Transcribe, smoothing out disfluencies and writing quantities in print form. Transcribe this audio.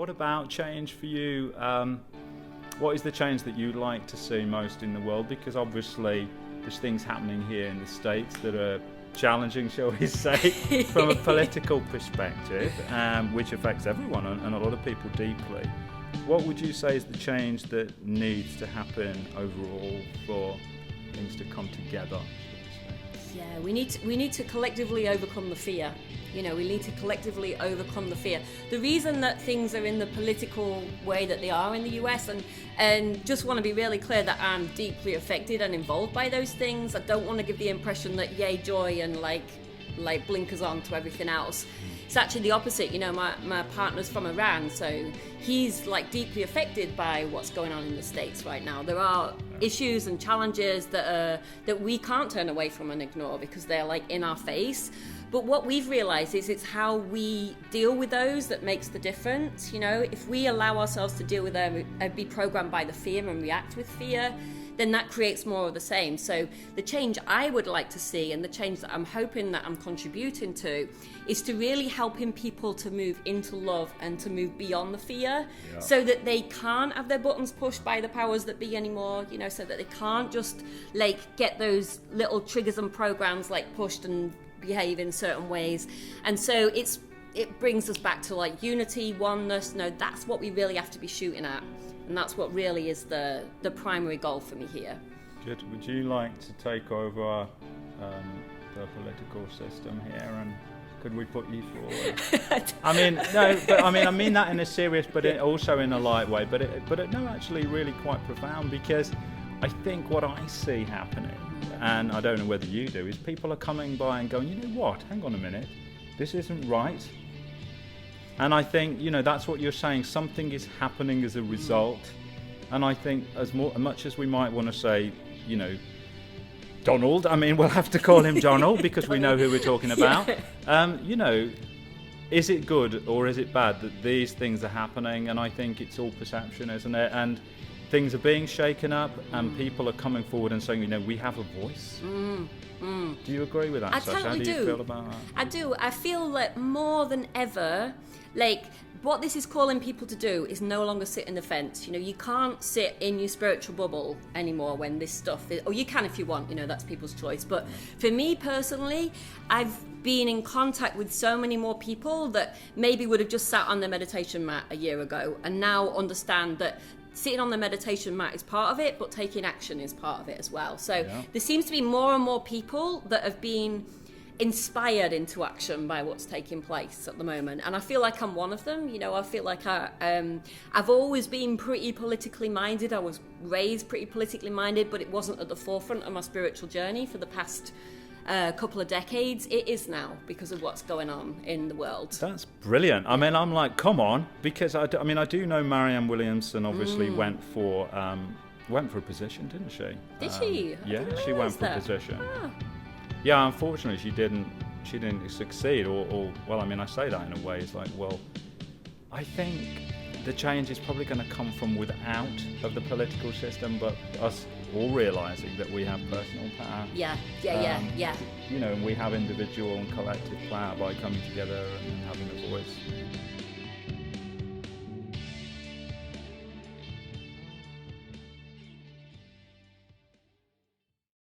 What about change for you? What is the change that you'd like to see most in the world? Because obviously there's things happening here in the States that are challenging, shall we say, from a political perspective, which affects everyone and a lot of people deeply. What would you say is the change that needs to happen overall for things to come together? Yeah, we need to collectively overcome the fear. You know, we need to collectively overcome the fear. The reason that things are in the political way that they are in the US, and just want to be really clear that I'm deeply affected and involved by those things. I don't want to give the impression that yay joy and like blinkers on to everything else. It's actually the opposite. You know, my partner's from Iran, so he's like deeply affected by what's going on in the States right now. There are issues and challenges that we can't turn away from and ignore because they're like in our face. But what we've realized is it's how we deal with those that makes the difference. You know, if we allow ourselves to deal with them and be programmed by the fear and react with fear, then that creates more of the same. So the change I would like to see, and the change that I'm hoping that I'm contributing to, is to really helping people to move into love and to move beyond the fear, so that they can't have their buttons pushed by the powers that be anymore, you know, so that they can't just like get those little triggers and programs like pushed and behave in certain ways. And so it brings us back to like unity, oneness. No, that's what we really have to be shooting at. And that's what really is the primary goal for me here. Good. Would you like to take over the political system here, and could we put you forward? I mean, no, but I mean that in a serious, but also in a light way. But no, actually, really quite profound, because I think what I see happening, and I don't know whether you do, is people are coming by and going, you know what? Hang on a minute, this isn't right. And I think, you know, that's what you're saying. Something is happening as a result. And I think as much as we might want to say, you know, Donald, I mean, we'll have to call him Donald because we know who we're talking about. You know, is it good or is it bad that these things are happening? And I think it's all perception, isn't it? And things are being shaken up and people are coming forward and saying, you know, we have a voice. Do you agree with that, Sasha? Totally How do you feel about that? I do. I feel that more than ever, like, what this is calling people to do is no longer sit in the fence. You know, you can't sit in your spiritual bubble anymore when this stuff is, or you can if you want, you know, that's people's choice. But for me personally, I've been in contact with so many more people that maybe would have just sat on their meditation mat a year ago and now understand that sitting on the meditation mat is part of it, but taking action is part of it as well. So there seems to be more and more people that have been inspired into action by what's taking place at the moment, and I feel like I'm one of them. You know, I feel like I've always been pretty politically minded. I was raised pretty politically minded, but it wasn't at the forefront of my spiritual journey for the past couple of decades. It is now because of what's going on in the world. That's brilliant. I mean, I'm like, come on, because I do know Marianne Williamson obviously went for a position, didn't she? Did she? Yeah, she went for a position. Yeah, unfortunately she didn't succeed, or well, I mean, I say that in a way, it's like, well, I think the change is probably going to come from without of the political system, but us all realising that we have personal power. Yeah. You know, and we have individual and collective power by coming together and having a voice.